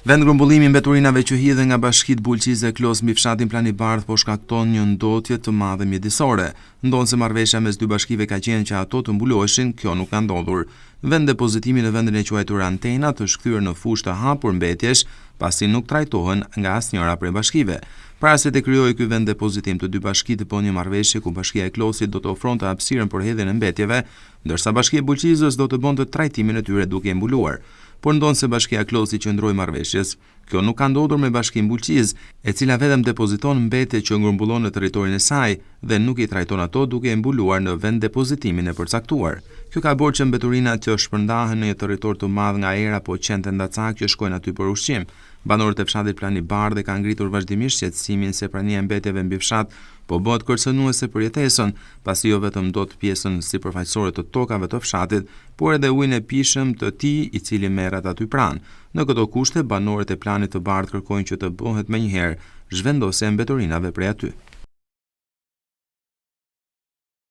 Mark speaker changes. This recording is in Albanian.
Speaker 1: Vend grumbullimi mbeturinave që hidhen nga bashkitë Bulqize Klos mbi fshatin Plani Bardh po shkakton një ndotje të madhe mjedisore. Ndonse marrëveshja mes dy bashkive ka qenë që ato të mbuloheshin, kjo nuk ka ndodhur. Vend depozitimi në vendin e quajtur Antenat është kthyer në fushë të hapur mbetjesh, pasi nuk trajtohen nga asnjëra prej bashkive. Para se të krijojë ky vend depozitim të dy bashkitë po një marrëveshje ku Bashkia e Klosit do të ofronte hapësirën për hedhjen e mbetjeve, ndërsa Bashkia e Bulqizës do të bënte trajtimin e tyre duke e mbuluar. Por ndonse Bashkia e Klosit qëndroi marrëveshjes, kjo nuk ka ndodhur me Bashkinë Bulqizë, e cila vetëm depoziton mbetje që ngurmbullon në territorin e saj dhe nuk i trajton ato duke e mbuluar në vend depozitimin e përcaktuar. Kjo ka bërë që mbeturinat që shpërndahen në një territor të madh nga era po qente ndacak që shkojnë aty për ushqim. Banorët e fshatit Plani Bardh kanë ngritur vazhdimisht qetësimin se prania e mbetjeve mbi fshat po bëhet kërcënuese për jetesën, pasi jo vetëm dot pjesën sipërfaqësore të tokave të fshatit, por edhe ujin e pishëm të tij i cili merret aty pranë. Në këto kushte, banorët e Planit të Bardh kërkojnë që të bëhet menjëherë zhvendosja e mbeturinave prej aty.